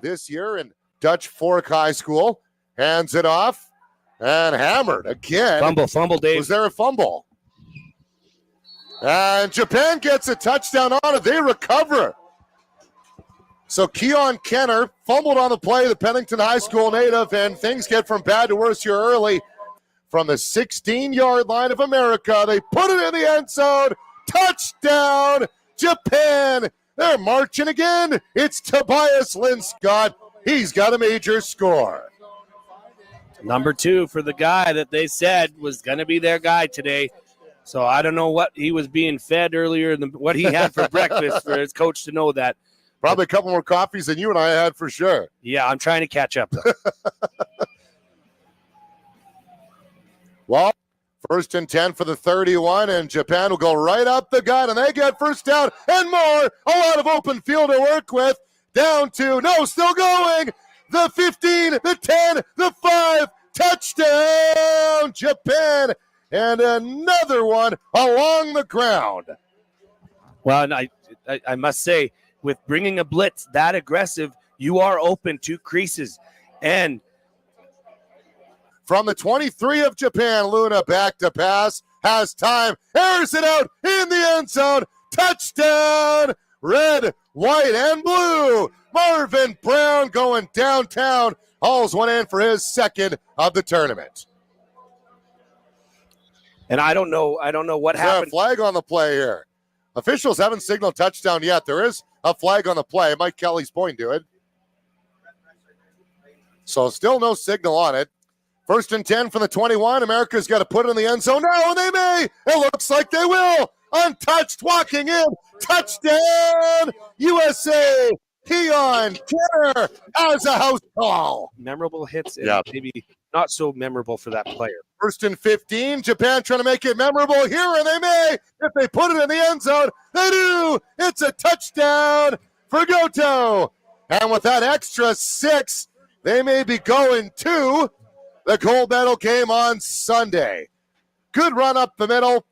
this year in Dutch Fork High School. Hands it off and hammered again. Fumble, Dave. Was there a fumble? And Japan gets a touchdown on it. They recover. So Keon Kenner fumbled on the play, the Pennington High School native, and things get from bad to worse here early. From the 16-yard line of America, they put it in the end zone. Touchdown, Japan. They're marching again. It's Tobias Linscott. He's got a major score. Number 2 for the guy that they said was going to be their guy today. So I don't know what he was being fed earlier, what he had for breakfast for his coach to know that. Probably a couple more coffees than you and I had for sure. Yeah, I'm trying to catch up, though. Well, 1st and 10 for the 31, and Japan will go right up the gut, and they get first down and more. A lot of open field to work with. Down to, still going. The 15, the 10, the 5. Touchdown, Japan. And another one along the ground. Well, and I must say, with bringing a blitz that aggressive, you are open to creases. And from the 23 of Japan, Luna back to pass, has time, airs it out in the end zone. Touchdown, red, white, and blue. Marvin Brown going downtown, hauls one in for his second of the tournament. And I don't know what happened. A flag on the play here. Officials haven't signaled touchdown yet. There is a flag on the play. Mike Kelly's pointing to it. So still no signal on it. 1st and 10 from the 21. America's got to put it in the end zone now, and they may. It looks like they will. Untouched, walking in. Touchdown, USA. Keon Kenner as a house call. Memorable hits and maybe not so memorable for that player. 1st and 15. Japan trying to make it memorable here, and they may. If they put it in the end zone, they do. It's a touchdown for Goto. And with that extra 6, they may be going to the gold medal game on Sunday. Good run up the middle,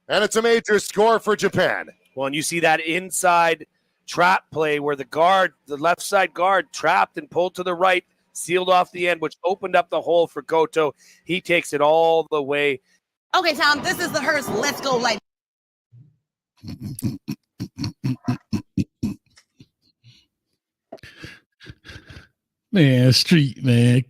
and it's a major score for Japan. Well, and you see that inside trap play where the left side guard trapped and pulled to the right, sealed off the end, which opened up the hole for Goto. He takes it all the way. Okay, Tom, this is the hearse. Let's go like. Man, street, man.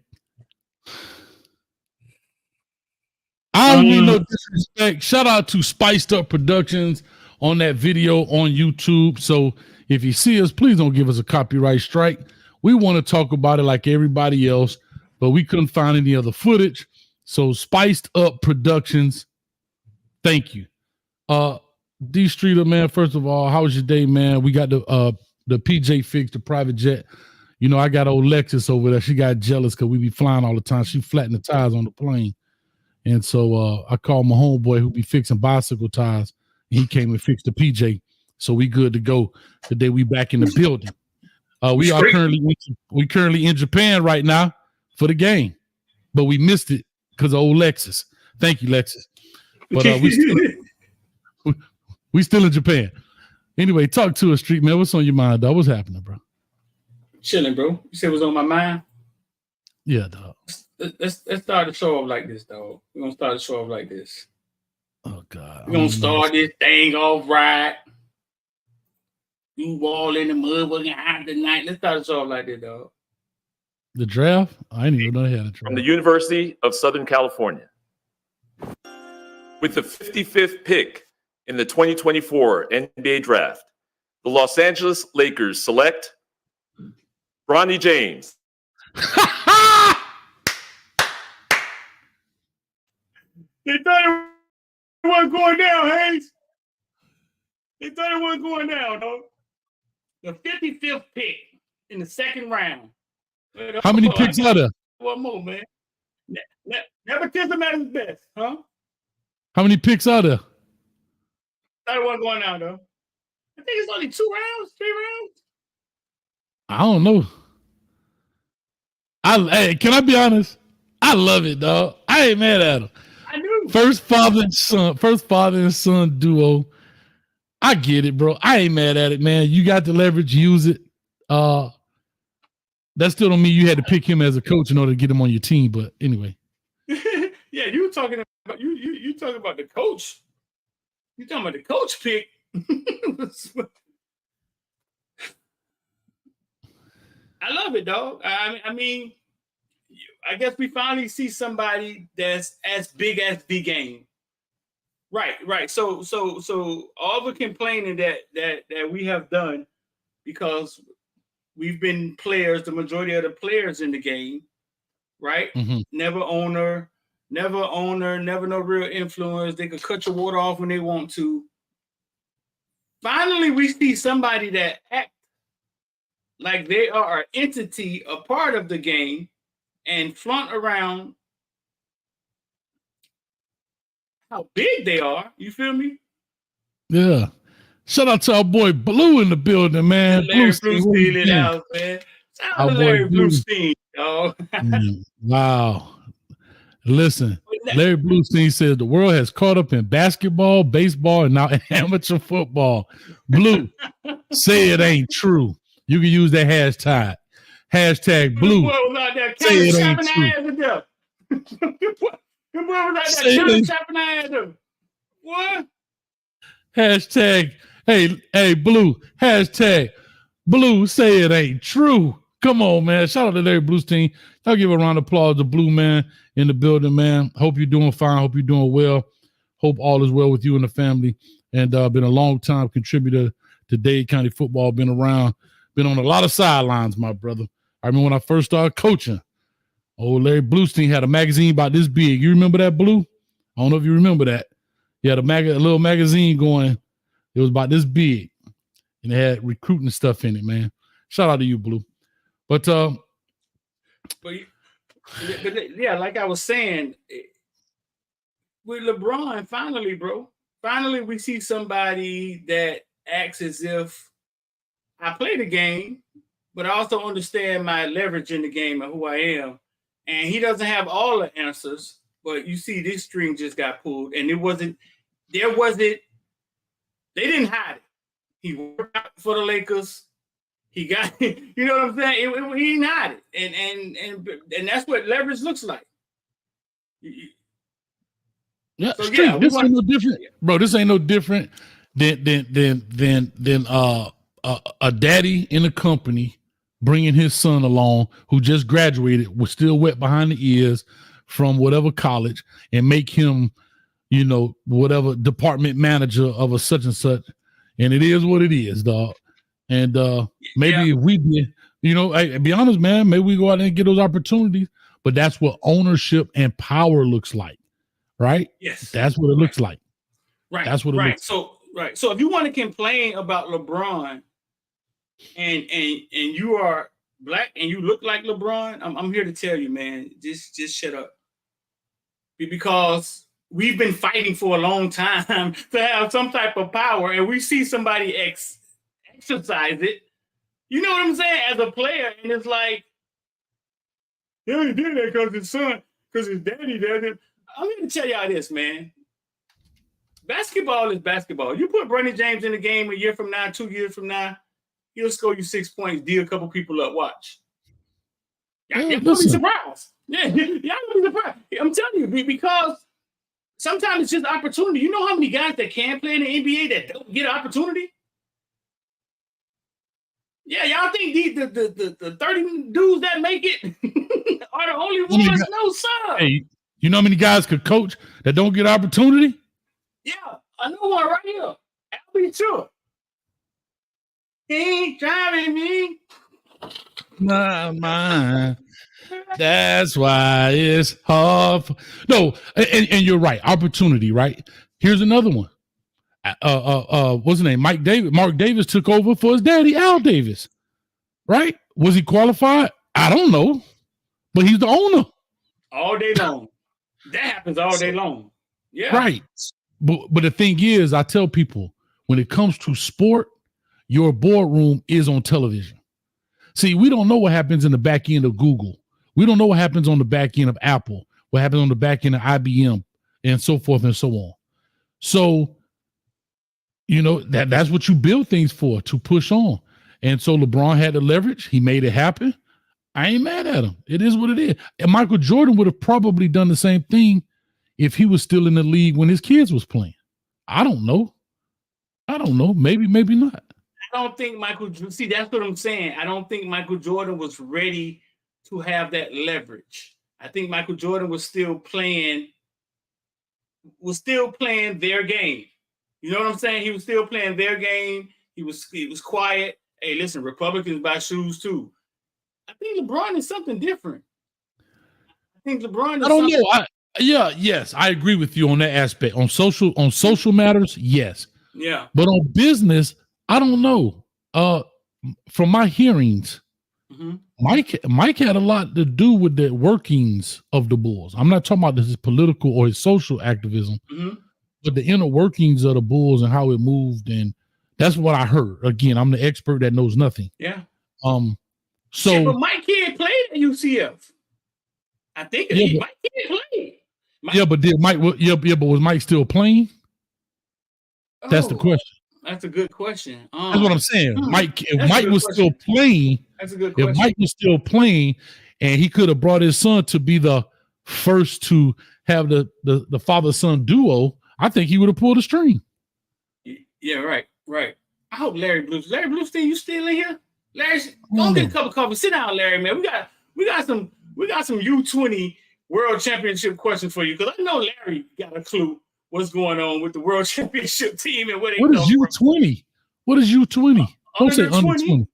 I don't mean no disrespect. Shout out to Spiced Up Productions on that video on YouTube. So if you see us, please don't give us a copyright strike. We want to talk about it like everybody else, but we couldn't find any other footage. So Spiced Up Productions, thank you. D Streeter, man, first of all, how was your day, man? We got the PJ fixed, the private jet. You know, I got old Lexus over there. She got jealous because we be flying all the time. She flattened the tires on the plane. And so I called my homeboy who be fixing bicycle tires. And he came and fixed the PJ. So we good to go. Today we back in the building. We are currently in Japan right now for the game. But we missed it because of old Lexus. Thank you, Lexus. But we still in Japan. Anyway, talk to us, Street man. What's on your mind, dog? What's happening, bro? Chilling, bro. You said what's on my mind? Yeah, dog. Let's start the show off like this, dog. We're gonna start the show off like this. Oh God. We're gonna start this thing off right. You all in the mud, we're gonna have tonight. Let's start the show off like this, dog. The draft? I didn't even know they had a draft. From the University of Southern California. With the 55th pick in the 2024 NBA Draft, the Los Angeles Lakers select Bronny James. They thought it wasn't going down, Hayes. They thought it wasn't going down, dog. The 55th pick in the second round. How many picks are there? One more, man. Nepotism at its best, huh? How many picks are there? Thought it wasn't going down, though. I think it's only 2 rounds, 3 rounds. I don't know. Hey, can I be honest? I love it, dog. I ain't mad at him. I knew. First father and son duo. I get it, bro. I ain't mad at it, man. You got the leverage, use it. that still don't mean you had to pick him as a coach in order to get him on your team. But anyway. Yeah, you talking about you talking about the coach. You talking about the coach pick. I love it, dog. I mean, I guess we finally see somebody that's as big as the game. Right. So all the complaining that we have done because we've been players, the majority of the players in the game, right? Mm-hmm. Never no real influence. They could cut your water off when they want to. Finally, we see somebody that acts like they are an entity, a part of the game, and flaunt around how big they are. You feel me? Yeah. Shout out to our boy Blue in the building, man. Larry Bluestein in the house, man. Shout out to Larry Bluestein, dog. Wow. Listen, Larry Bluestein says the world has caught up in basketball, baseball, and now amateur football. Blue, say it ain't true. You can use that hashtag. Hashtag Blue. Say it ain't true. What? Hashtag, hey, Blue. Hashtag Blue, say it ain't true. Come on, man. Shout out to Larry Bluestein. I'll give a round of applause to Blue, man, in the building, man. Hope you're doing fine. Hope you're doing well. Hope all is well with you and the family. And been a long time contributor to Dade County football. Been around, been on a lot of sidelines, my brother. I remember when I first started coaching. Larry Bluestein had a magazine about this big. You remember that, Blue? I don't know if you remember that. He had a little magazine going. It was about this big. And it had recruiting stuff in it, man. Shout out to you, Blue. But yeah, like I was saying, with LeBron, finally we see somebody that acts as if I play the game, but I also understand my leverage in the game and who I am. And he doesn't have all the answers, but you see this string just got pulled, and they didn't hide it. He worked out for the Lakers. He got, you know what I'm saying? He didn't hide it. And that's what leverage looks like. Yeah, so yeah, this ain't no different, bro. This ain't no different than a daddy in a company bringing his son along who just graduated, was still wet behind the ears from whatever college, and make him, whatever department manager of a such and such. And it is what it is, dog. And maybe if we did, hey, be honest, man, maybe we go out there and get those opportunities. But that's what ownership and power looks like, right? Yes, that's what it looks like. Right, that's what it looks like. So if you want to complain about LeBron, and you are black and you look like LeBron, I'm here to tell you, man, just shut up, because we've been fighting for a long time to have some type of power, and we see somebody exercise it. You know what I'm saying? As a player, and it's like, yeah, he did that because his son, because his daddy did it. I'm going to tell y'all this, man. Basketball is basketball. You put Brendan James in the game a year from now, 2 years from now, he'll score you 6 points, deal a couple people up. Watch. Y'all gonna be surprised. Yeah, y'all gonna be surprised. I'm telling you, because sometimes it's just opportunity. You know how many guys that can play in the NBA that don't get an opportunity? Yeah, y'all think the 30 dudes that make it are the only ones? No, sir. Hey, you know how many guys could coach that don't get opportunity? Yeah, I know one right here. I'll be sure. He ain't driving me. Not mine. That's why it's hard. No, and you're right. Opportunity, right? Here's another one. What's his name? Mark Davis took over for his daddy, Al Davis. Right? Was he qualified? I don't know. But he's the owner. All day long. That happens all day long. Yeah. Right. But the thing is, I tell people, when it comes to sport, your boardroom is on television. See, we don't know what happens in the back end of Google. We don't know what happens on the back end of Apple, what happens on the back end of IBM, and so forth and so on. So, that's what you build things for, to push on. And so LeBron had the leverage. He made it happen. I ain't mad at him. It is what it is. And Michael Jordan would have probably done the same thing if he was still in the league when his kids was playing. I don't know. Maybe not. I don't think see, that's what I'm saying. I don't think Michael Jordan was ready to have that leverage. I think Michael Jordan was still playing their game. You know what I'm saying? He was still playing their game. He was quiet. Hey, listen, Republicans buy shoes too. I think LeBron is something different. I think LeBron is I don't know. Yes, I agree with you on that aspect. On social matters, yes. Yeah. But on business, I don't know. From my hearings, Mike had a lot to do with the workings of the Bulls. I'm not talking about his political or his social activism, but the inner workings of the Bulls and how it moved, and that's what I heard. Again, I'm the expert that knows nothing. Yeah. So, but Mike can't play at UCF. I think Mike can't play. But was Mike still playing? That's the question. That's a good question. That's what I'm saying. If Mike was still playing, that's a good question. If Mike was still playing, and he could have brought his son to be the first to have the father-son duo, I think he would have pulled a string. Yeah, right. I hope Larry Bluestein, you still in here? Larry, go get a cup of coffee. Sit down, Larry, man. We got some U20 World Championship questions for you, because I know Larry got a clue what's going on with the World Championship team and where they What is U20? What is U20? Don't say under 20.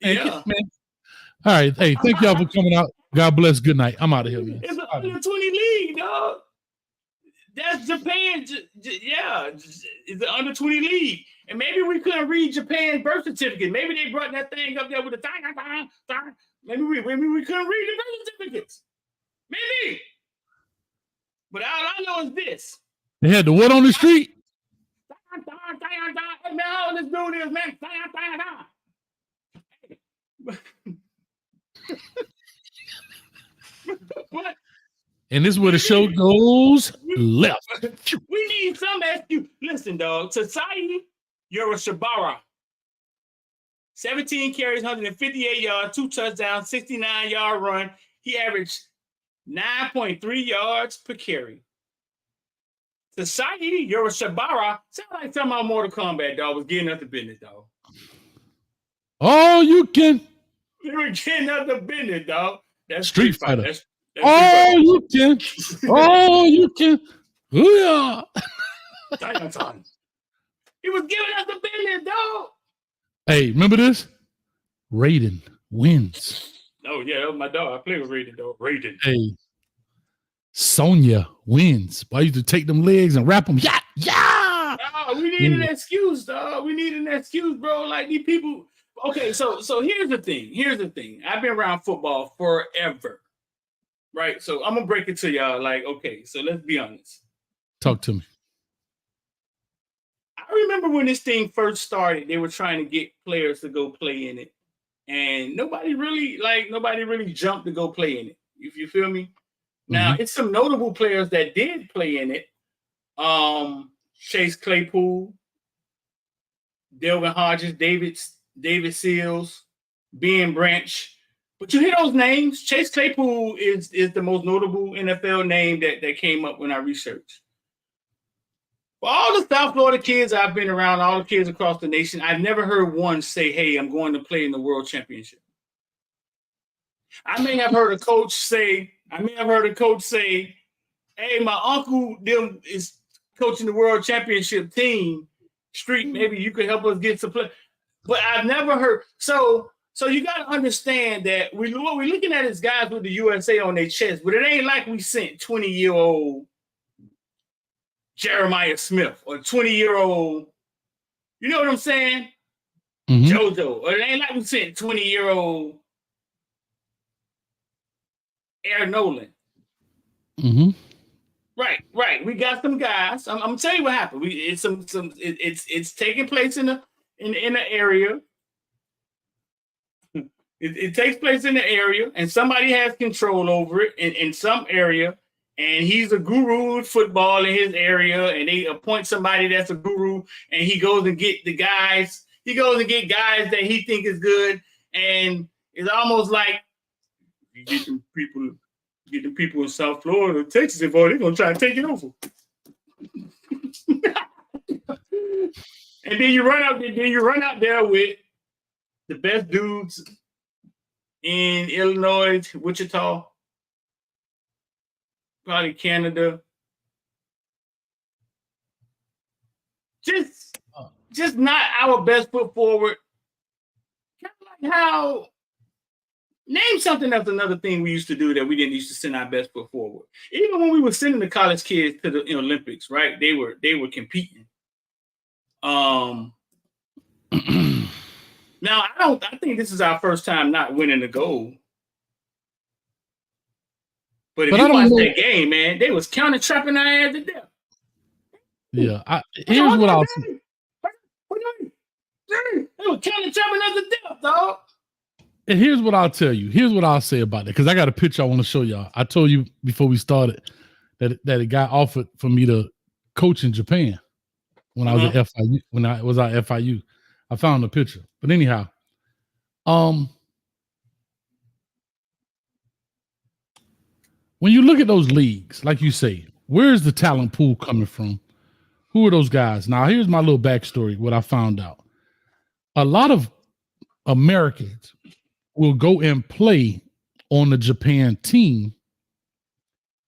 Yeah. Man. All right. Hey, thank y'all for coming out. God bless. Good night. I'm out of here, man. It's an under 20 league, dog. That's Japan. Yeah, it's the under 20 league. And maybe we couldn't read Japan's birth certificate. Maybe they brought that thing up there with the thing. Maybe we couldn't read the birth certificates. Maybe. But all I know is this. They had the what on the street? Hey, man, how old this dude is, man? What? And this is where the show goes left. We need some excuse. Listen, dog. Society, you're a Shabara. 17 carries, 158 yards, 2 touchdowns, 69-yard run. He averaged 9.3 yards per carry. Society, you're a Shabara. Sound like something on Mortal Kombat, dog, was getting up the business, dog. Oh, you can. They were getting up the business, dog. That's Street Fighter. That's you can. Oh, you can. Yeah. He was giving us the business, dog. Hey, remember this? Raiden wins. Oh, yeah, that was my dog. I played with Raiden, dog. Raiden. Hey. Sonya wins. I used to take them legs and wrap them. Yeah. Oh, we need an excuse, dog. We need an excuse, bro. Like these people. Okay, so here's the thing. I've been around football forever. Right? So I'm gonna break it to y'all. Like, okay, so let's be honest. Talk to me. I remember when this thing first started, they were trying to get players to go play in it. And nobody really jumped to go play in it. If you feel me? Now, it's some notable players that did play in it. Chase Claypool, Delvin Hodges, David Seals, Ben Branch. But you hear those names? Chase Claypool is the most notable NFL name that came up when I researched. For all the South Florida kids I've been around, all the kids across the nation, I've never heard one say, hey, I'm going to play in the World Championship. I may have heard a coach say, hey, my uncle them is coaching the World Championship team. Street, maybe you could help us get some play. But I've never heard. So you got to understand that what we're looking at is guys with the USA on their chest, but it ain't like we sent 20-year-old Jeremiah Smith or 20-year-old, you know what I'm saying? JoJo. Or it ain't like we sent 20-year-old Aaron Nolan. Right. We got some guys. I'm gonna tell you what happened. It's taking place in the area. It takes place in the area, and somebody has control over it in some area, and he's a guru with football in his area, and they appoint somebody that's a guru, and he goes and get the guys. He goes and get guys that he think is good, and it's almost like You get them people in South Florida, Texas involved, they're gonna try to take it over. And then you run out there with the best dudes in Illinois, Wichita, probably Canada. Just not our best foot forward. Kind of like how name something that's another thing we used to do that we didn't used to send our best foot forward. Even when we were sending the college kids to the Olympics, right? They were competing. Now I think this is our first time not winning the gold. But if you watch that game, man, they was counter trapping our ass to death. Yeah, here's what I'll say. They were counter trapping us to death, dog. And here's what I'll tell you. Here's what I'll say about that, because I got a picture I want to show y'all. I told you before we started that a guy offered for me to coach in Japan when I was at FIU. When I was at FIU, I found the picture. But anyhow, when you look at those leagues, like you say, where's the talent pool coming from? Who are those guys? Now, here's my little backstory, what I found out. A lot of Americans will go and play on the Japan team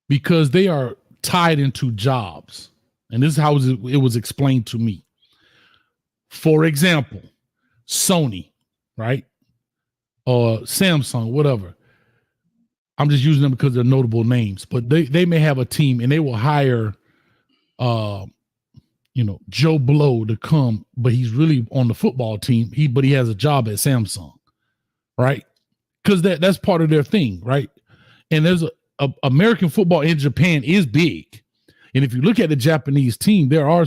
because they are tied into jobs. And this is how it was explained to me. For example, Sony, right? Or Samsung, whatever. I'm just using them because they're notable names, but they may have a team and they will hire Joe Blow to come, but he's really on the football team. But he has a job at Samsung, right? Because that's part of their thing, right? And there's American football in Japan is big. And if you look at the Japanese team, there are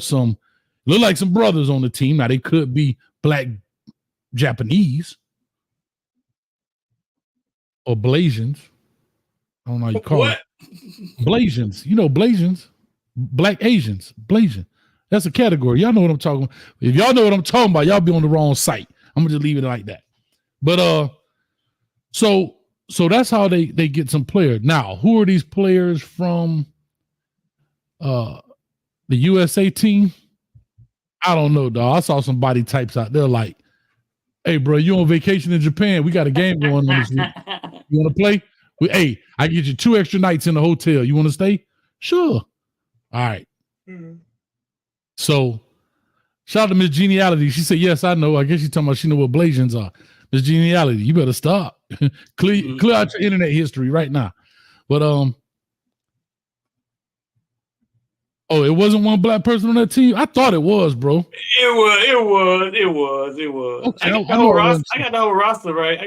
look like some brothers on the team. Now they could be black Japanese or Blasians. I don't know how you call it. Blasians. You know Blasians. Black Asians. Blasian. That's a category. Y'all know what I'm talking about. If y'all know what I'm talking about, y'all be on the wrong site. I'm gonna just leave it like that. But so that's how they get some players. Now, who are these players from the USA team? I don't know, dog. I saw some body types out there like, hey, bro, you on vacation in Japan? We got a game going on this week. You want to play? Hey, I get you 2 extra nights in the hotel. You want to stay? Sure. All right. Mm-hmm. So, shout out to Miss Geniality. She said, yes, I know. I guess she's talking about she know what Blasians are. Miss Geniality, you better stop. Clear out your internet history right now. But, it wasn't one black person on that team? I thought it was, bro. It was. Okay, I got the whole roster right.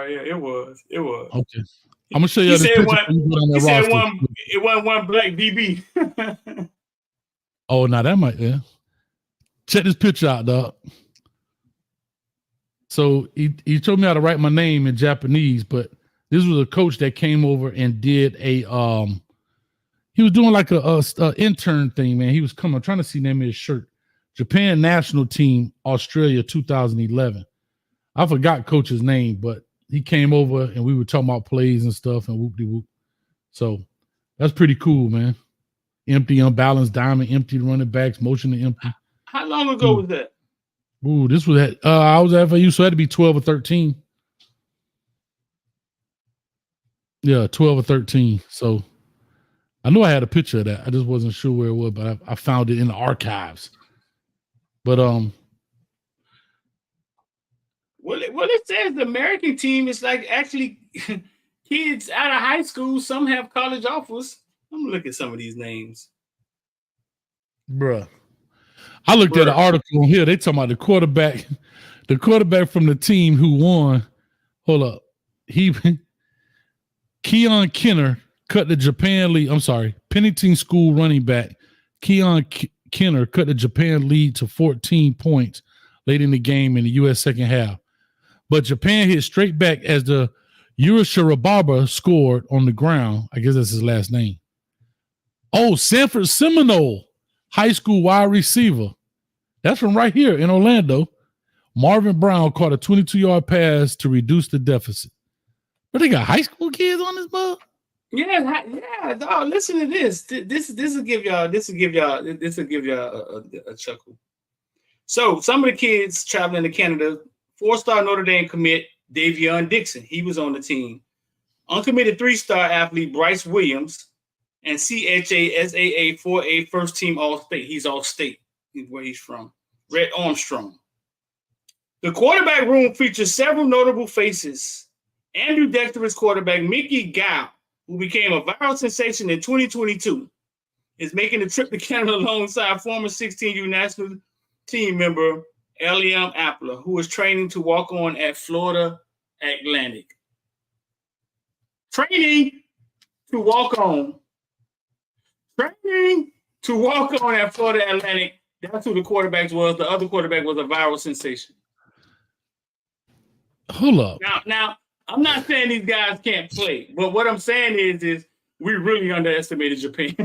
here. It was. Okay. I'm gonna show you. He said it wasn't one black BB. Oh, now that might, yeah. Check this picture out, dog. So he told me how to write my name in Japanese, but this was a coach that came over and did he was doing like a intern thing, man. He was coming. I'm trying to see the name of his shirt. Japan national team, Australia, 2011. I forgot coach's name, but he came over and we were talking about plays and stuff and whoop-de-whoop. So that's pretty cool, man. Empty, unbalanced diamond, empty running backs, motion to empty. How long ago was that? Ooh, this was at I was at FAU, so it had to be 12 or 13. Yeah, 12 or 13. So I knew I had a picture of that. I just wasn't sure where it was, but I found it in the archives. But well, it says the American team is like actually kids out of high school. Some have college offers. I'm gonna look at some of these names, bruh. I looked at an article here. They talking about the quarterback from the team who won. Hold up, Keon Kenner cut the Japan lead. I'm sorry, Pennington School running back Keon Kenner cut the Japan lead to 14 points late in the game in the U.S. second half. But Japan hit straight back as the Urashirababa scored on the ground. I guess that's his last name. Oh, Sanford Seminole high school wide receiver. That's from right here in Orlando. Marvin Brown caught a 22-yard pass to reduce the deficit. But they got high school kids on this mug. Yeah. Dog, listen to this. This will give y'all a chuckle. So some of the kids traveling to Canada, 4-star Notre Dame commit Davion Dixon. He was on the team. Uncommitted 3-star athlete Bryce Williams and CHASAA 4A first team All-State. He's All-State. Is where he's from. Red Armstrong. The quarterback room features several notable faces. Ambidextrous quarterback Mickey Gow, who became a viral sensation in 2022, is making a trip to Canada alongside former 16U national team member Eliam Appler, who is training to walk on at Florida Atlantic. Training to walk on at Florida Atlantic. That's who the quarterback was. The other quarterback was a viral sensation. Hold up. Now, I'm not saying these guys can't play, but what I'm saying is we really underestimated Japan.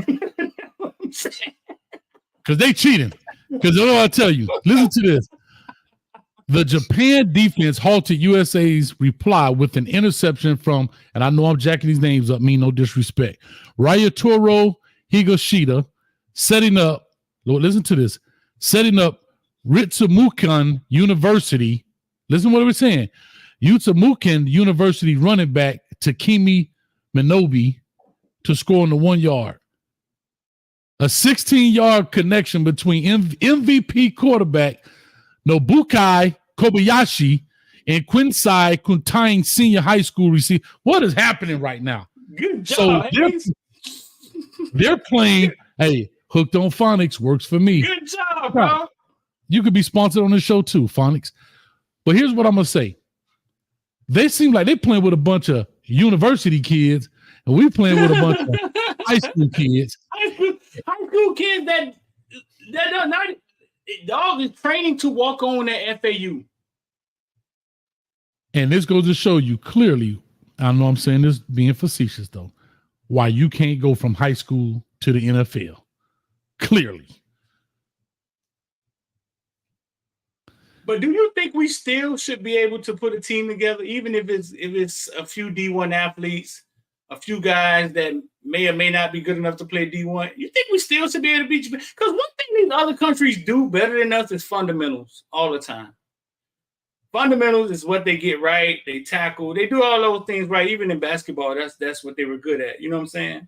Because they cheating. Because I'll tell you, listen to this. The Japan defense halted USA's reply with an interception from, and I know I'm jacking these names up, mean no disrespect, Ryotaro Higashida, setting up Ritsumukan University. Listen to what we're saying. Ritsumukan University running back Takemi Minobi to score on the 1 yard. A 16-yard connection between MVP quarterback Nobukai Kobayashi and Quinsai Kuntai Senior High School receiver. What is happening right now? Good job. So they're playing. Hey, Hooked on Phonics works for me. Good job, bro. You could be sponsored on the show too, Phonics. But here's what I'm gonna say. They seem like they're playing with a bunch of university kids, and we're playing with a bunch of high school kids. High school kids that are not. Dog is training to walk on at FAU. And this goes to show you clearly, I know I'm saying this being facetious though, why you can't go from high school to the NFL. Clearly. But do you think we still should be able to put a team together, even if it's a few D1 athletes, a few guys that may or may not be good enough to play D1? You think we still should be able to beat Japan? Because one thing these other countries do better than us is fundamentals all the time. Fundamentals is what they get right. They tackle. They do all those things right. Even in basketball, that's what they were good at. You know what I'm saying?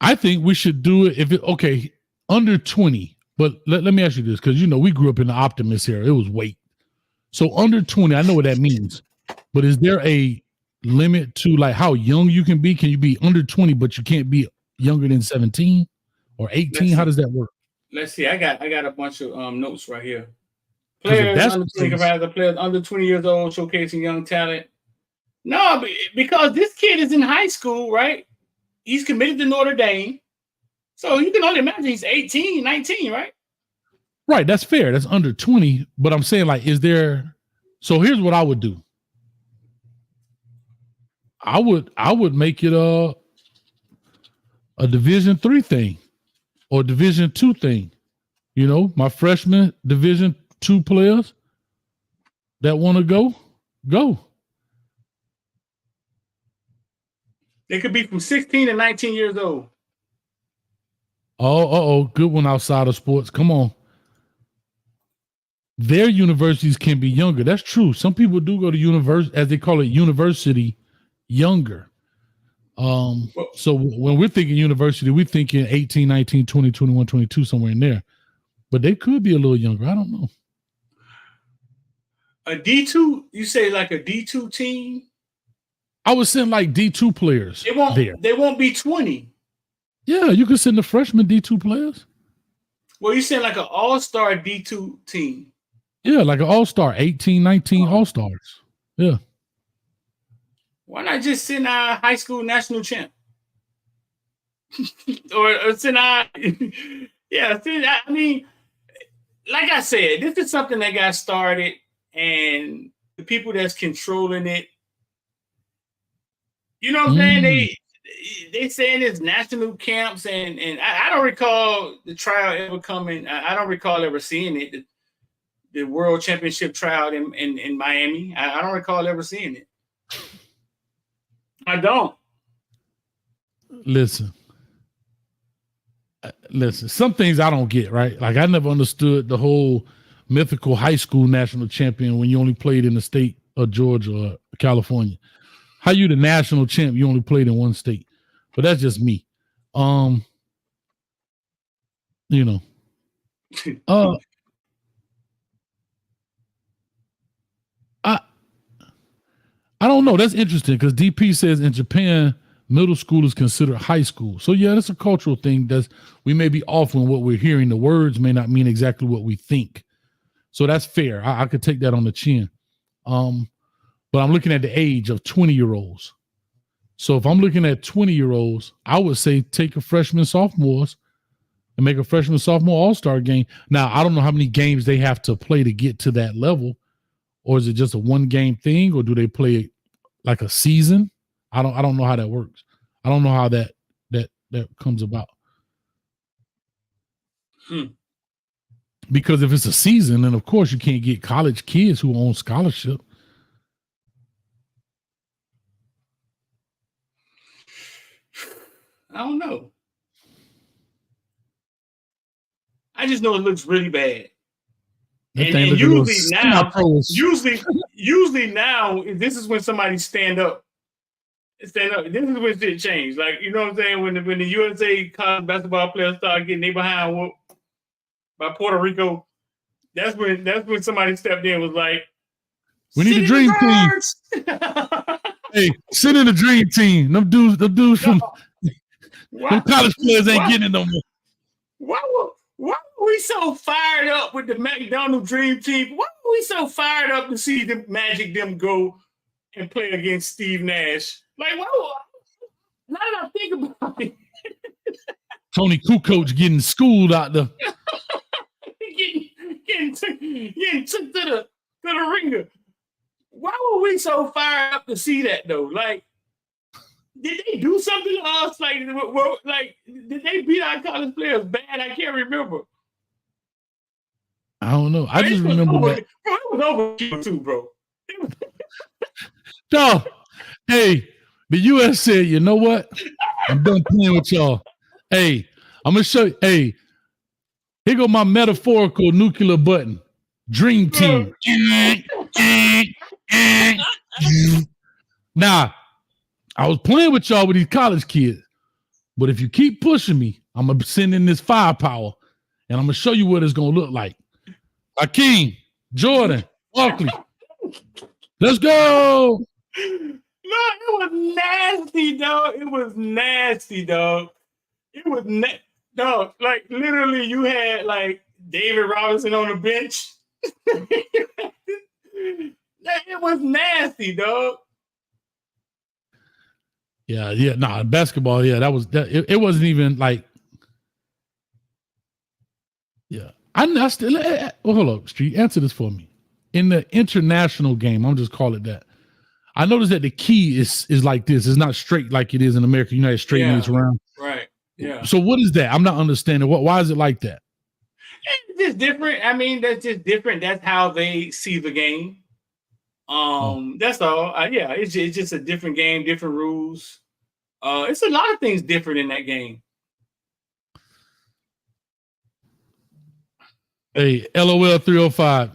I think we should do it under 20. But let me ask you this, because, we grew up in the Optimist era. It was weight. So under 20, I know what that means. But is there a limit to like how young you can be? Can you be under 20, but you can't be younger than 17 or 18? How does that work? Let's see. I got a bunch of notes right here. Players under 20 years old showcasing young talent. No, because this kid is in high school, right? He's committed to Notre Dame. So you can only imagine he's 18, 19, right? Right. That's fair. That's under 20. But I'm saying, like, is there? So here's what I would do. I would make it a Division III thing or Division II thing. My freshman Division II players that want to go. They could be from 16 to 19 years old. Oh, good one outside of sports. Come on. Their universities can be younger. That's true. Some people do go to university, as they call it, university younger. So when we're thinking university, we're thinking 18, 19, 20, 21, 22, somewhere in there. But they could be a little younger. I don't know. A D2, you say like a D2 team? I would send like D2 players there. They won't be 20. Yeah, you could send the freshman D2 players. Well, you send like an all-star D2 team. Yeah, like an all-star, 18, 19 all-stars. Yeah. Why not just send our high school national champ? or send our... I mean, like I said, this is something that got started, and the people that's controlling it, you know what I'm saying? They saying it's national camps, and I don't recall the trial ever coming. I don't recall ever seeing it. The World Championship trial in Miami. I don't recall ever seeing it. I don't. Listen. Some things I don't get, right? Like I never understood the whole mythical high school national champion when you only played in the state of Georgia or California. How you the national champ? You only played in one state, but that's just me. You know, I don't know. That's interesting because DP says in Japan, middle school is considered high school. So yeah, that's a cultural thing. That's we may be off on what we're hearing. The words may not mean exactly what we think. So that's fair. I could take that on the chin. But I'm looking at the age of 20-year-olds. So if I'm looking at 20-year-olds, I would say take a freshman, sophomores and make a freshman, sophomore all-star game. Now, I don't know how many games they have to play to get to that level, or is it just a one-game thing, or do they play like a season? I don't know how that works. I don't know how that comes about. Because if it's a season, then of course you can't get college kids who own scholarship. I don't know. I just know it looks really bad. And usually now, this is when somebody stand up. This is when shit changed. Like, you know what I'm saying? When the USA college basketball players start getting they behind whooped by Puerto Rico, that's when somebody stepped in and was like, we need a dream team. Hey, sit in the dream team. Them dudes from them college players ain't getting it no more. Why were we so fired up with the McDonald Dream Team? Why were we so fired up to see the Magic them go and play against Steve Nash? Like, now that I think about it. Tony Kukoc getting schooled out there. getting took to the ringer. Why were we so fired up to see that though? Like, did they do something to us? Like, did they beat our college players bad? I can't remember. I don't know. I just remember that. Bro, it was over too, bro. No, hey, the U.S. said, you know what? I'm done playing with y'all. Hey, I'm gonna show you. Hey, here go my metaphorical nuclear button. Dream team. Now, I was playing with y'all with these college kids, but if you keep pushing me, I'm gonna send in this firepower, and I'm gonna show you what it's gonna look like. Hakeem, Jordan, Barkley, let's go. No, it was nasty, dog. It was nasty, dog. It was dog. Like literally, you had like David Robinson on the bench. It was nasty, dog. Yeah. Nah, basketball. Yeah, that was that. It wasn't even like. Yeah, I still. Well, hold up, Street. Answer this for me. In the international game, I'm just call it that. I noticed that the key is like this. It's not straight like it is in America. United straightening this around. Right. Yeah. So what is that? I'm not understanding. Why is it like that? It's just different. I mean, that's just different. That's how they see the game. That's all. Yeah, it's just a different game, different rules. It's a lot of things different in that game. Hey, LOL 305.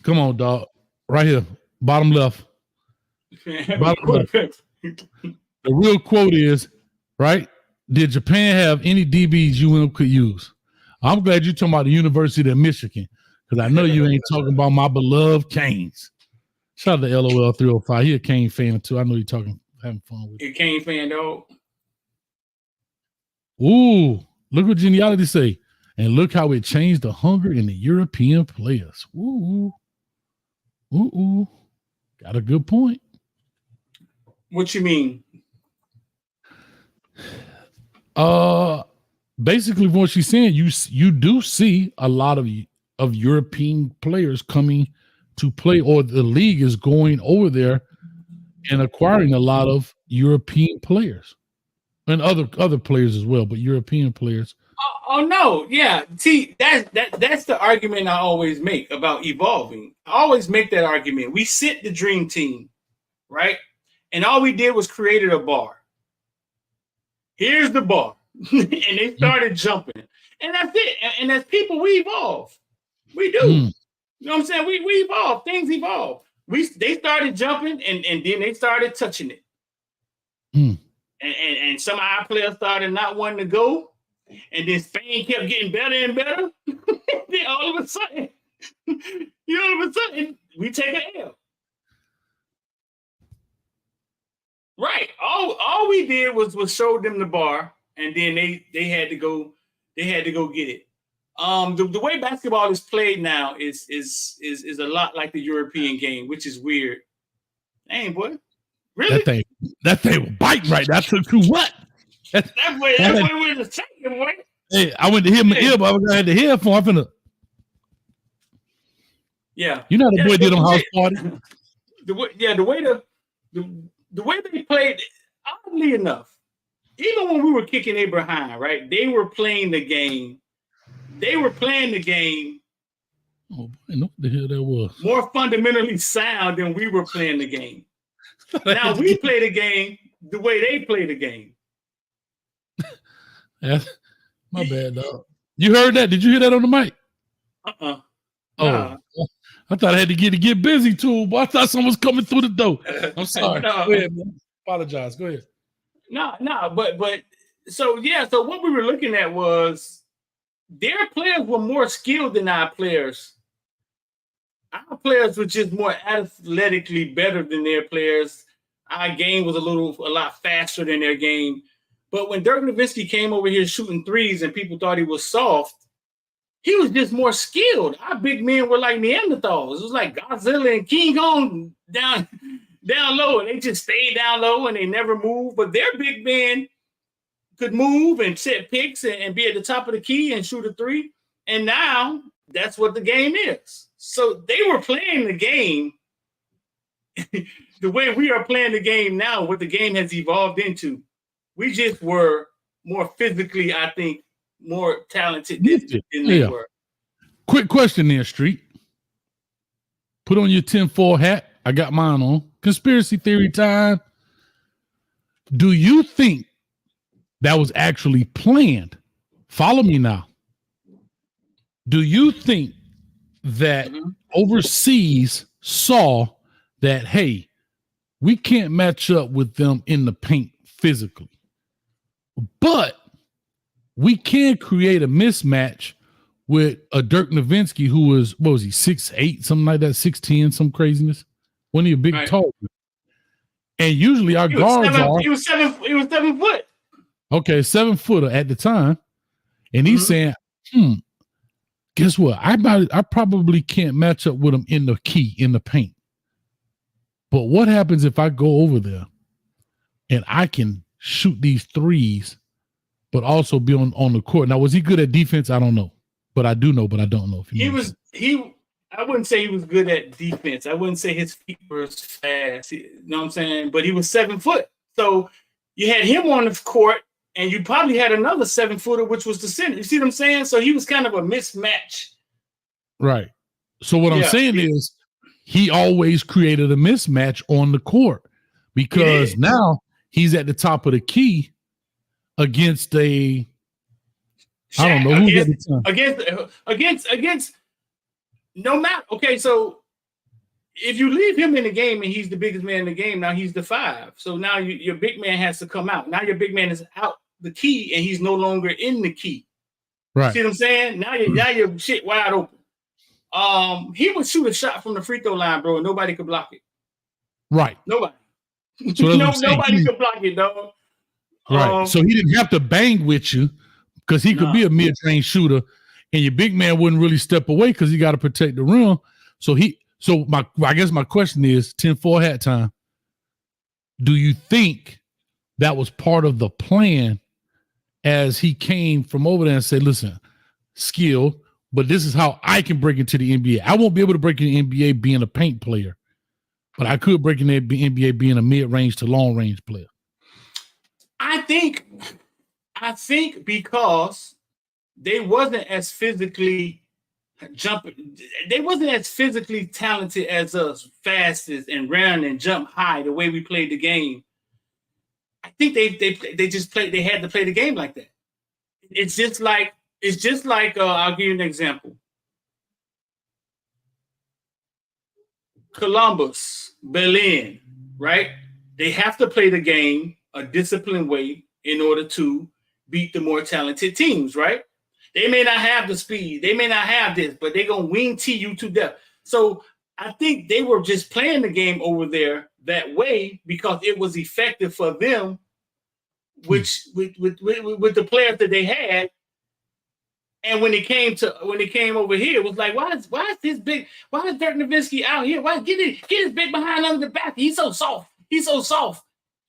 Come on, dog. Right here. Bottom left. Bottom left. The real quote is, right? Did Japan have any DBs UM could use? I'm glad you're talking about the University of Michigan, because I know you ain't talking about my beloved Canes. Shout out to LOL 305. He a Kane fan too. I know you're having fun with it. Kane fan, dog. Ooh, look what genealogy say. And look how it changed the hunger in the European players. Ooh. Got a good point. What you mean? Basically what she's saying, you do see a lot of European players coming to play, or the league is going over there and acquiring a lot of European players and other players as well, but European players. Oh no, yeah. See, that's the argument I always make about evolving. I always make that argument. We sent the dream team, right? And all we did was created a bar. Here's the bar. And they started jumping. And that's it. And as people, we evolve. We do. You know what I'm saying? We evolve. Things evolve. They started jumping and then they started touching it. And some of our players started not wanting to go. And then Spain kept getting better and better. Then all of a sudden, we take an L. Right. All we did was show them the bar, and then they had to go get it. The way basketball is played now is a lot like the European game, which is weird. Dang, boy. Really? That thing was biting right now. I took to what? That way we was taking, boy. Hey, I went to hear my ear, but I had the headphone. I'm finna. Yeah. You know the boy did on house party. The way they played, oddly enough, even when we were kicking they behind, right? They were playing the game. Oh boy, what the hell that was? More fundamentally sound than we were playing the game. Now we play the game the way they play the game. Yeah, my bad, dog. You heard that? Did you hear that on the mic? Oh, I thought I had to get busy too, but I thought someone was coming through the door. I'm sorry. No. Go ahead, man. Apologize. Go ahead. No, but so what we were looking at was their players were more skilled than our players. Our players were just more athletically better than their players. Our game was a lot faster than their game. But when Dirk Nowitzki came over here shooting threes and people thought he was soft, he was just more skilled. Our big men were like Neanderthals. It was like Godzilla and King Kong down low, and they just stayed down low and they never moved. But their big men could move and set picks and be at the top of the key and shoot a three. And now that's what the game is. So they were playing the game the way we are playing the game now, what the game has evolved into. We just were more physically, I think, more talented than they were. Quick question there, Street. Put on your tinfoil hat. I got mine on. Conspiracy theory time. Do you think that was actually planned? Follow me now. Do you think that overseas saw that, hey, we can't match up with them in the paint physically, but we can create a mismatch with a Dirk Nowitzki who was, what was he, 6'8", something like that, 6'10", some craziness. Wasn't he a big tall? And usually our guards he was 7 foot. Okay, 7-footer at the time. And he's saying, guess what? I probably can't match up with him in the key, in the paint. But what happens if I go over there and I can shoot these threes, but also be on the court? Now, was he good at defense? I don't know. But I do know, but I don't know. If I wouldn't say he was good at defense. I wouldn't say his feet were fast. You know what I'm saying? But he was 7 foot. So you had him on the court, and you probably had another 7-footer, which was the center. You see what I'm saying? So he was kind of a mismatch. Right. So what I'm saying is he always created a mismatch on the court because now he's at the top of the key against I don't know who's at the time. Against no matter. Okay, so if you leave him in the game and he's the biggest man in the game, now he's the 5. So now your big man has to come out. Now your big man is out the key and he's no longer in the key. Right. See what I'm saying? Now your shit wide open. He would shoot a shot from the free throw line, bro, and nobody could block it. Right. Nobody. So nobody could block it, dog. Right. So he didn't have to bang with you because he could be a mid-range shooter, and your big man wouldn't really step away because he got to protect the rim. I guess my question is, 10-4 hat time. Do you think that was part of the plan as he came from over there and said, listen, skill, but this is how I can break into the NBA. I won't be able to break into the NBA being a paint player, but I could break into the NBA being a mid-range to long-range player. I think because they wasn't as physically jumping. They wasn't as physically talented as us, fastest and run and jump high the way we played the game. I think they just played. They had to play the game like that. It's just like I'll give you an example. Columbus, Berlin, right? They have to play the game a disciplined way in order to beat the more talented teams, right? They may not have the speed, they may not have this, but they're gonna wing T you to death. So I think they were just playing the game over there that way because it was effective for them, which with the players that they had. And when it came over here, it was like, why is this big? Why is Dirk Nowitzki out here? Why get his big behind under the back? He's so soft.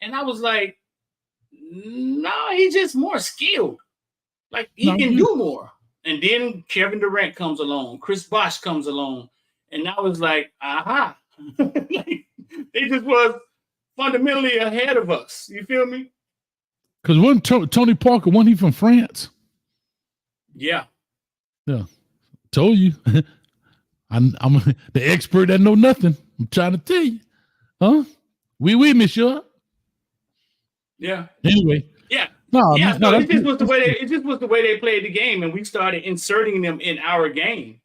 And I was like, no, he's just more skilled. Like he can do more. And then Kevin Durant comes along, Chris Bosh comes along, and I was like, aha. Like, they just was fundamentally ahead of us. You feel me? Because Tony Parker, wasn't he from France? Yeah. Told you. I'm the expert that know nothing. I'm trying to tell you. Huh? Oui, monsieur. Yeah. Anyway. Yeah. No, it just was the way they played the game, and we started inserting them in our game.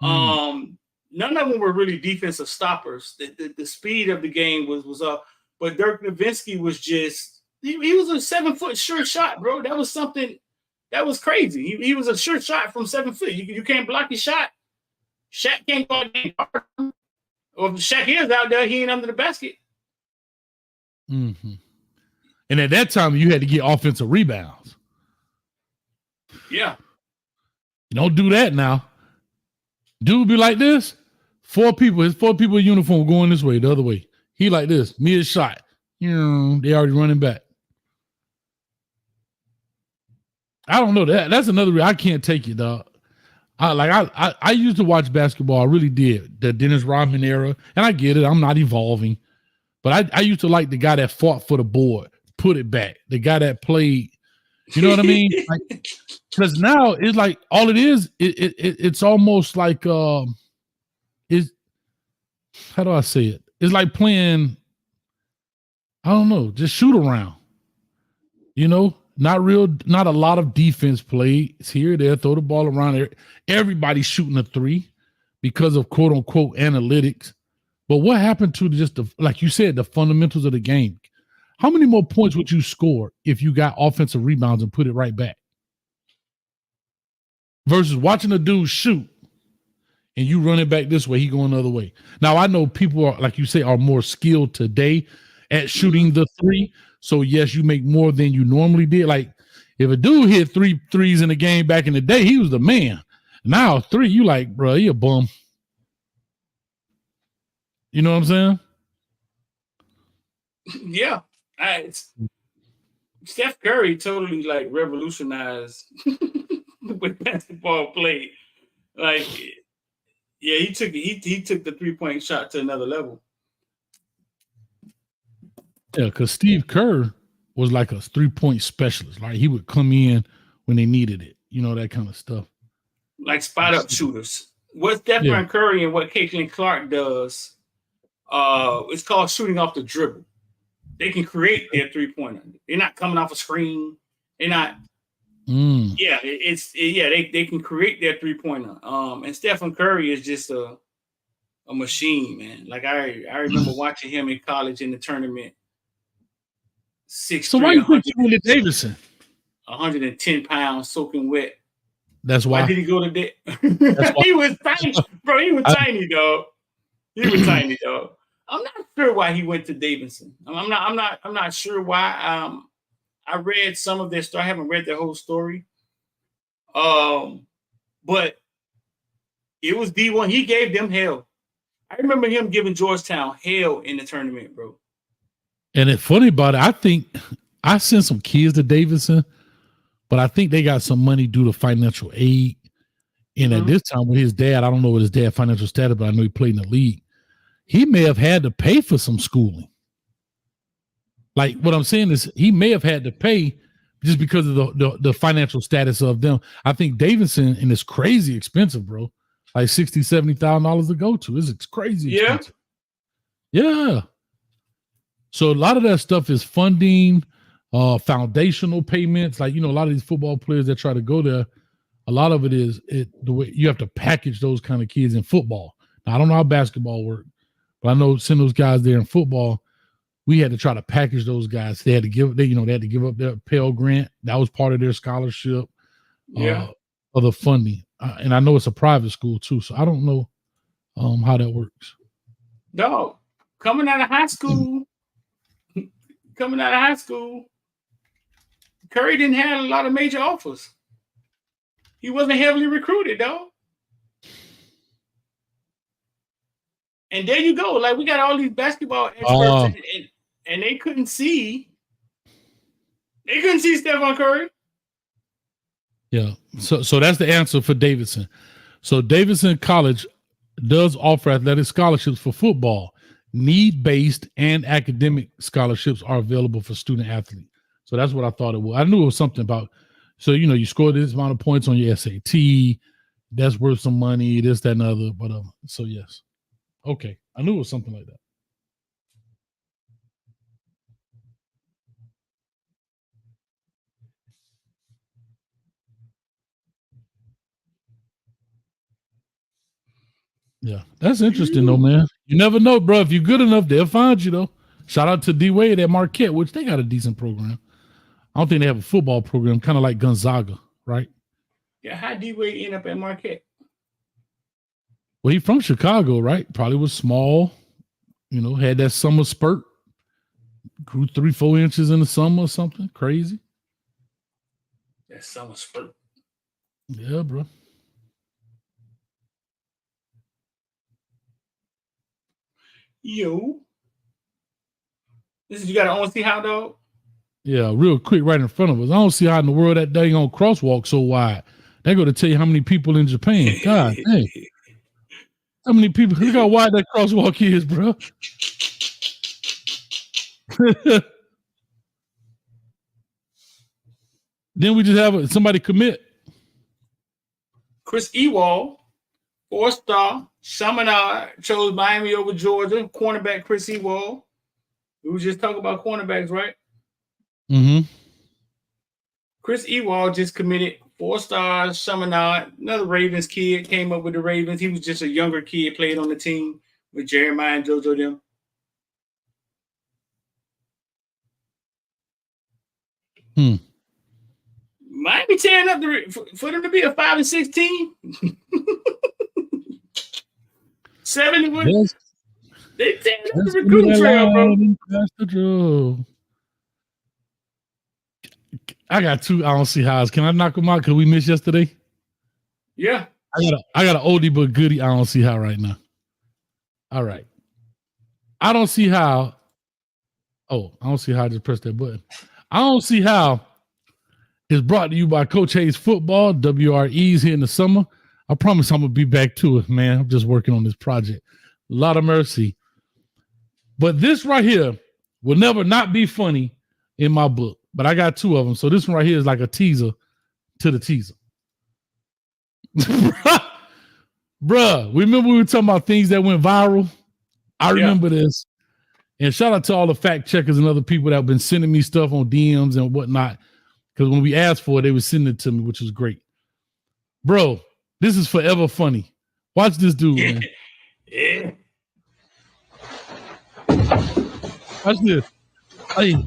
None of them were really defensive stoppers. The speed of the game was up, but Dirk Nowitzki was just he was a 7 foot sure shot, bro. That was something that was crazy. He was a sure shot from 7 foot. You can't block his shot. Shaq can't go out. Or if Shaq is out there, he ain't under the basket. Mm-hmm. And at that time, you had to get offensive rebounds. Yeah. You don't do that now. Dude be like this. His 4 people in uniform going this way, the other way. He like this. Mid shot. They already running back. I don't know that. That's another reason I can't take it, dog. I used to watch basketball. I really did. The Dennis Rodman era. And I get it. I'm not evolving. But I used to like the guy that fought for the board, put it back. The guy that played, you know what I mean? Because now it's like all it is, it's almost like is how do I say it? It's like playing, I don't know, just shoot around. You know, not a lot of defense play. It's here, there, throw the ball around. Everybody's shooting a 3 because of quote unquote analytics. But what happened to just like you said, the fundamentals of the game? How many more points would you score if you got offensive rebounds and put it right back? Versus watching a dude shoot and you run it back this way, he going the other way. Now, I know people are, like you say, are more skilled today at shooting the 3. So, yes, you make more than you normally did. Like, if a dude hit 3 threes in the game back in the day, he was the man. Now, 3, you like, bro, he a bum. You know what I'm saying? Yeah. Steph Curry totally like revolutionized the way basketball played. Like, yeah, he took the 3-point shot to another level. Yeah, because Steve Kerr was like a 3-point specialist. Like he would come in when they needed it, you know, that kind of stuff. Like spot up shooters. What Stephen Curry and what Caitlin Clark does, it's called shooting off the dribble. They can create their 3-pointer. They're not coming off a screen. They're not. They can create their 3-pointer. And Stephen Curry is just a machine, man. Like I remember watching him in college in the tournament. So why you put Julian Davidson? 110 pounds, soaking wet. That's why. Why did he go to that? He was tiny, bro. He was tiny, dog. He was tiny, dog. I'm not sure why he went to Davidson. I'm not sure why. I read some of their story. I haven't read their whole story. But it was D1. He gave them hell. I remember him giving Georgetown hell in the tournament, bro. And it's funny about it, I think I sent some kids to Davidson, but I think they got some money due to financial aid. And at this time with his dad, I don't know what his dad's financial status, but I know he played in the league. He may have had to pay for some schooling. Like what I'm saying is he may have had to pay just because of the financial status of them. I think Davidson, and it's crazy expensive, bro. Like $60,000-$70,000 to go to. It's crazy expensive. Yeah. So a lot of that stuff is funding, foundational payments. Like, a lot of these football players that try to go there, a lot of it is the way you have to package those kind of kids in football. Now, I don't know how basketball works, but I know send those guys there in football. We had to try to package those guys. They had to give up their Pell Grant. That was part of their scholarship. Of the funding. And I know it's a private school too, so I don't know how that works. Dog, coming out of high school, Curry didn't have a lot of major offers. He wasn't heavily recruited, dog. And there you go. Like, we got all these basketball experts, and they couldn't see. They couldn't see Stephon Curry. Yeah. So that's the answer for Davidson. So Davidson College does offer athletic scholarships for football. Need-based and academic scholarships are available for student athletes. So that's what I thought it was. I knew it was something about. So, you scored this amount of points on your SAT. That's worth some money, this, that, and other. But so yes. Okay. I knew it was something like that. Yeah. That's interesting though, man. You never know, bro. If you're good enough, they'll find you though. Shout out to D-Wade at Marquette, which they got a decent program. I don't think they have a football program, kind of like Gonzaga, right? Yeah, how D-Wade end up at Marquette? Well, he's from Chicago, right? Probably was small, had that summer spurt, grew 3-4 inches in the summer or something crazy. That summer spurt. Yeah, bro. Yo. You got to only see how, though? Yeah, real quick, right in front of us. I don't see how in the world that dang on crosswalk so wide. They're going to tell you how many people in Japan. God dang. How many people? Look how wide that crosswalk is, bro. Then we just have somebody commit. Chris Ewald, 4-star, Chaminade, chose Miami over Georgia. Cornerback Chris Ewald. We were just talking about cornerbacks, right? Mm-hmm. Chris Ewald just committed, 4 stars, Chaminade, another Ravens kid, came up with the Ravens. He was just a younger kid, played on the team with Jeremiah and JoJo them. Miami tearing up for them to be a 5-6 team. 71. Yes. They tearing up the recruiting trail, bro. I got 2 I don't see hows. Can I knock them out? Because we missed yesterday? Yeah. I got an oldie but goodie. I don't see how right now. All right. I don't see how. Oh, I don't see how I just pressed that button. I don't see how it's brought to you by Coach Hayes Football, WREs here in the summer. I promise I'm going to be back to it, man. I'm just working on this project. A lot of mercy. But this right here will never not be funny in my book. But I got 2 of them. So this one right here is like a teaser to the teaser. Bruh, remember we were talking about things that went viral? I remember this. And shout out to all the fact checkers and other people that have been sending me stuff on DMs and whatnot. Because when we asked for it, they would send it to me, which was great. Bro, this is forever funny. Watch this dude, man. Yeah. Watch this. Hey.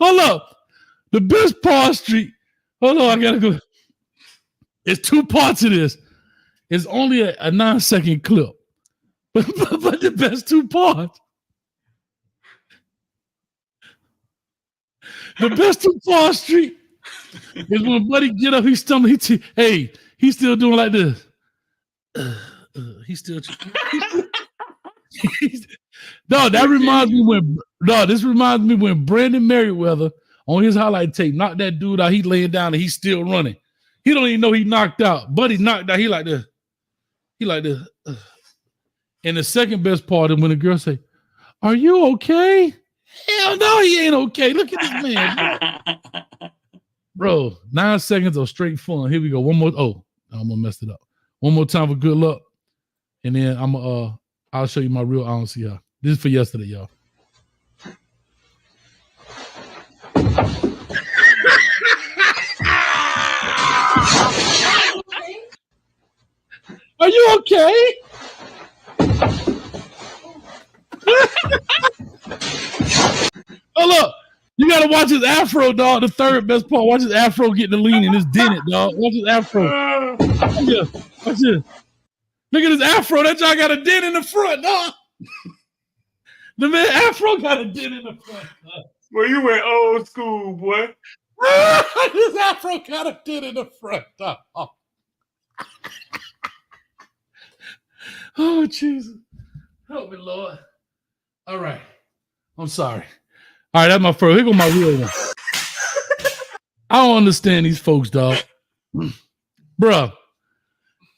Hold up. The best part street. Hold on, I gotta go. It's 2 parts of this. It's only a 9-second clip. But the best 2 parts. The best 2 parts street is when Buddy get up, he's stumbling. He's still doing like this. He's still. No, that reminds me this reminds me when Brandon Merriweather on his highlight tape knocked that dude out. He laying down and he's still running. He don't even know he knocked out. Buddy knocked out. He like this. And the second best part is when the girl say, Are you okay? Hell no, he ain't okay. Look at this man, bro. 9 seconds of straight fun. Here we go. One more. Oh, I almost messed it up. One more time for good luck, and then I'll show you my real. I don't see how. This is for yesterday, y'all. Are you okay? Oh, look. You got to watch his afro, dog. The third best part. Watch his afro get the lean and it's dented, dog. Watch his afro. Yeah. Watch this. Look at his afro. That y'all got a dent in the front, dog. The man afro got a dent in the front. Boy, you went old school, boy. His afro got a dent in the front, dog. Oh, Jesus. Help me, Lord. All right. I'm sorry. All right, that's my first. Here go my real one. I don't understand these folks, dog. Bruh,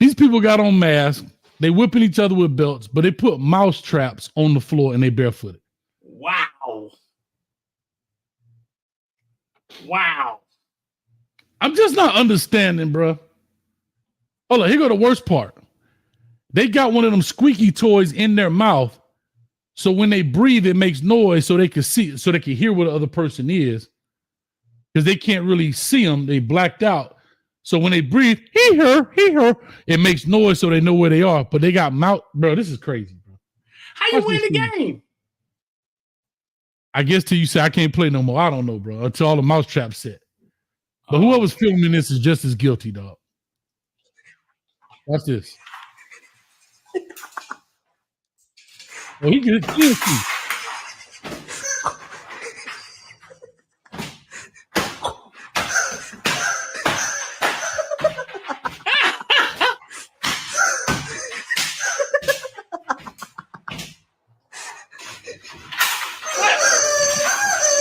these people got on masks. They whipping each other with belts, but they put mouse traps on the floor and they barefooted. Wow. Wow. I'm just not understanding, bruh. Hold on, here go the worst part. They got one of them squeaky toys in their mouth. So when they breathe, it makes noise so they can see, so they can hear what the other person is. Because they can't really see them. They blacked out. So when they breathe, he her, it makes noise so they know where they are. But they got mouth, bro. This is crazy, bro. How you win the game? I guess till you say I can't play no more. I don't know, bro. Until all the mouse traps set. But whoever's filming this is just as guilty, dog. Watch this. Oh, he can see.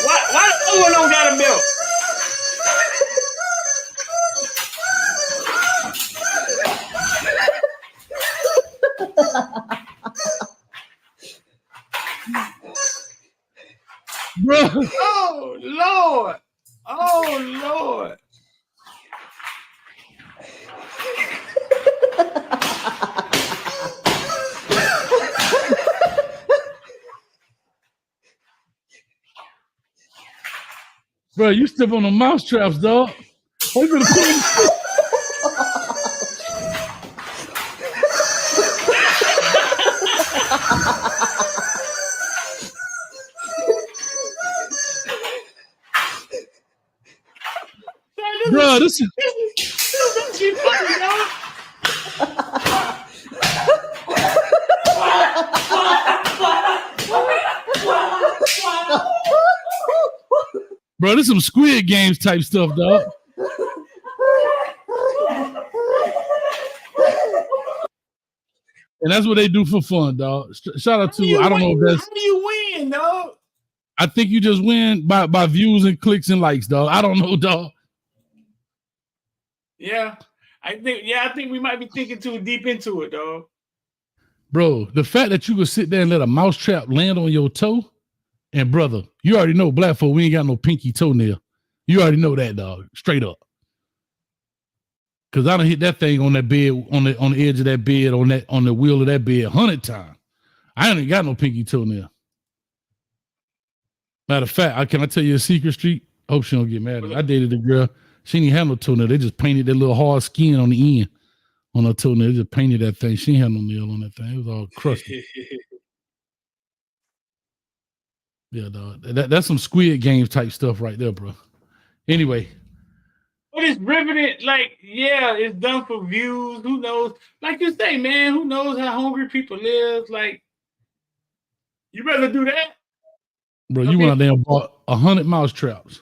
Why the other one don't got a belt? Bro. Oh, Lord. Oh, Lord. Bro, you step on the mouse traps, dog. Oh, you better put bro, this is funny, dog. bro, this is some Squid Games type stuff, dog. And that's what they do for fun, dog. Shout out to, I don't know if that's. How do you win, dog? I think you just win by views and clicks and likes, dog. I don't know, dog. Yeah. I think we might be thinking too deep into it, dog. Bro, the fact that you could sit there and let a mouse trap land on your toe, and brother, you already know black folk, we ain't got no pinky toenail. You already know that, dog. Straight up. Cause I done hit that thing on that bed, on the edge of that bed, on the wheel of that bed 100 times. I ain't got no pinky toenail. Matter of fact, can I tell you a secret, Street? I hope she don't get mad at me. I dated a girl. She didn't have no toenail. They just painted that little hard skin on the end on her toenail. They just painted that thing. She didn't have no nail on that thing. It was all crusty. Yeah, dog. That's some Squid Games type stuff right there, bro. Anyway. But it's riveting. Like, yeah, it's done for views. Who knows? Like you say, man, who knows how hungry people live? Like, you rather do that? Bro, you went out there and bought 100 mouse traps.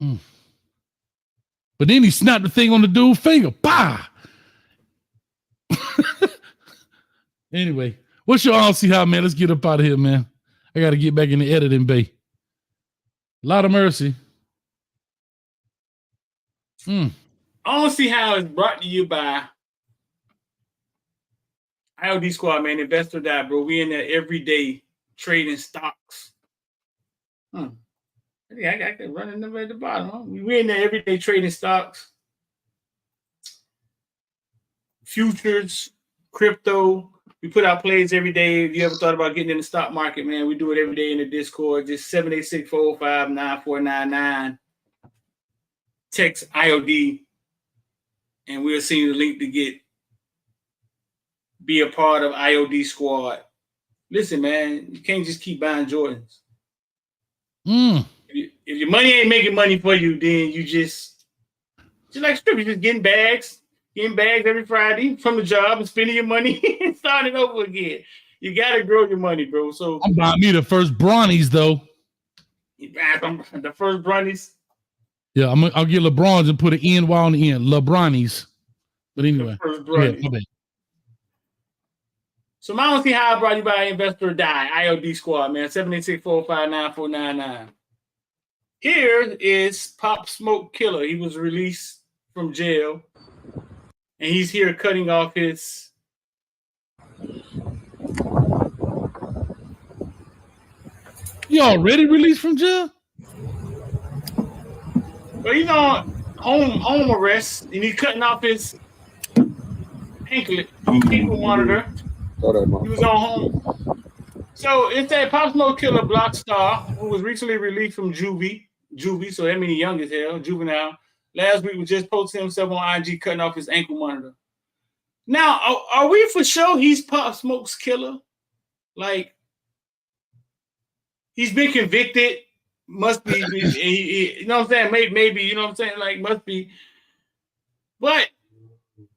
But then he snapped the thing on the dude's finger. Bah! Anyway, what's your see how, man? Let's get up out of here, man. I got to get back in the editing bay. Lot of mercy. I don't see how it's brought to you by IOD Squad, man. Investor Die, bro. We in there every day trading stocks. Yeah, I got running them at the bottom. Huh? We in there every day trading stocks, futures, crypto. We put out plays every day. If you ever thought about getting in the stock market, man, we do it every day in the Discord. Just 786-405-9499. Text IOD, and we'll send you the link to be a part of IOD squad. Listen, man, you can't just keep buying Jordans. If your money ain't making money for you, then you just like strip, you're just getting bags every Friday from the job and spending your money and starting over again. You gotta grow your money, bro. So I'm buying me the first Bronnies though. The first Bronnies. Yeah, I'll get LeBrons and put an NY on the end. LeBronnies. But anyway. The first Bronnies. Yeah, so my only high brought you by Investor or Die, IOD squad, man. 786-405-9499. Here is Pop Smoke Killer. He was released from jail. And he's here cutting off his. You already released from jail? Well, he's on home arrest, and he's cutting off his ankle monitor. He was on home. So it's that Pop Smoke Killer Block Star who was recently released from juvie, so that means he's young as hell, juvenile. Last week we just posted himself on IG cutting off his ankle monitor. Now, are we for sure he's Pop Smoke's killer? Like, he's been convicted, must be, you know what I'm saying? Maybe, you know what I'm saying? Like, must be. But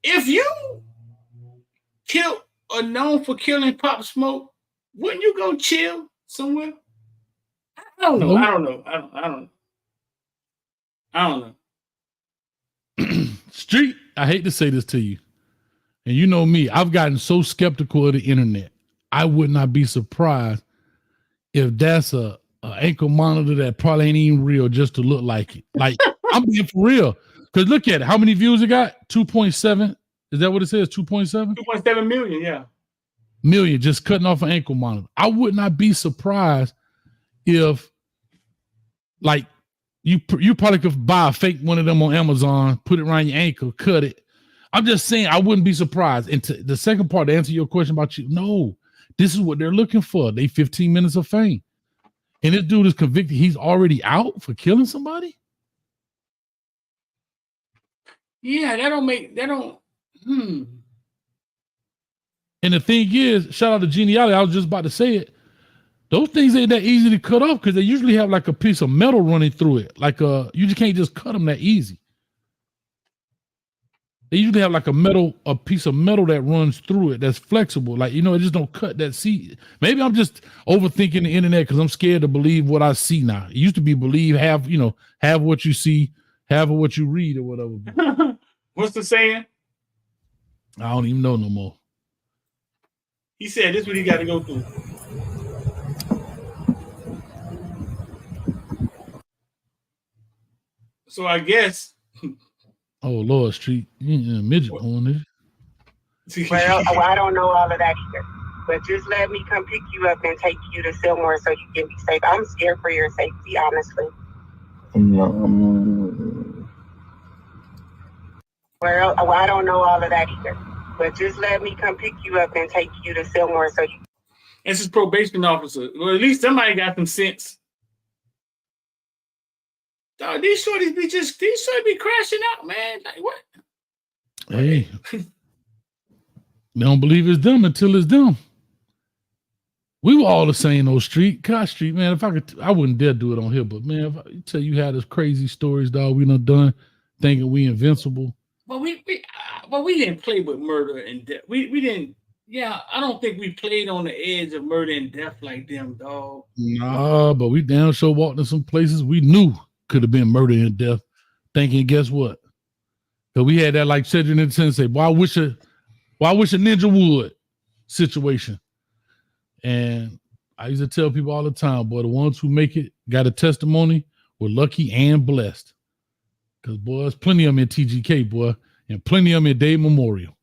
if you killed or known for killing Pop Smoke, wouldn't you go chill somewhere? I don't know. Street, I hate to say this to you. And you know me, I've gotten so skeptical of the internet. I would not be surprised if that's a ankle monitor that probably ain't even real just to look like it. Like, I'm being for real. Because look at it. How many views it got? 2.7. Is that what it says? 2.7? 2.7 million, yeah. Million just cutting off an ankle monitor. I would not be surprised if, like, you probably could buy a fake one of them on Amazon, put it around your ankle, cut it. I'm just saying I wouldn't be surprised. And to the second part, to answer your question about you, no, this is what they're looking for. They 15 minutes of fame. And this dude is convicted. He's already out for killing somebody? Yeah, And the thing is, shout out to Geniality, I was just about to say it. Those things ain't that easy to cut off because they usually have like a piece of metal running through it. Like you just can't just cut them that easy. They usually have like a piece of metal that runs through it that's flexible. Like, you know, it just don't cut that seed. Maybe I'm just overthinking the internet because I'm scared to believe what I see now. It used to be believe half what you see, half of what you read or whatever. What's the saying? I don't even know no more. He said this is what he got to go through. So I guess. Oh, Lord Street. Midget on this. Well, I don't know all of that either. But just let me come pick you up and take you to Silmore so you can be safe. I'm scared for your safety, honestly. Well, I don't know all of that either. But just let me come pick you up and take you to Silmore so you. This is probation officer. Well, at least somebody got some sense. Dog, these shorties be crashing out, man. Like what? Hey, they don't believe it's them until it's them. We were all the same though, Street. God, Street, man. If I could, I wouldn't dare do it on here. But man, if I tell you how this crazy stories, dog, we done thinking we invincible. But we didn't play with murder and death. We didn't. Yeah, I don't think we played on the edge of murder and death like them, dog. Nah, but we damn sure walked in some places we knew could have been murder and death. Thinking, guess what? Because we had that like Cedric and Sensei. Boy, I wish a ninja would situation. And I used to tell people all the time, boy, the ones who make it got a testimony were lucky and blessed. Because, boy, there's plenty of them in TGK, boy, and plenty of them in Day Memorial.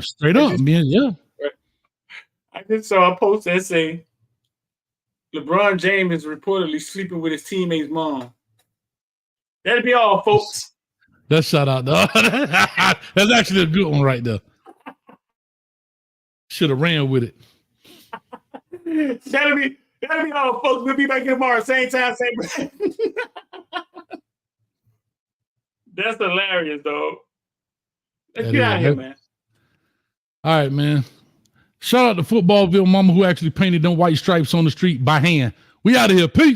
Straight up, man, yeah. I just saw a post that say LeBron James is reportedly sleeping with his teammate's mom. That'll be all, folks. That's shout out, dog. That's actually a good one right there. Should have ran with it. That'll be all, folks. We'll be back here tomorrow, same time, same place. That's hilarious, dog. Let's get out of here, man. All right, man. Shout out to Footballville Mama who actually painted them white stripes on the street by hand. We out of here. Peace.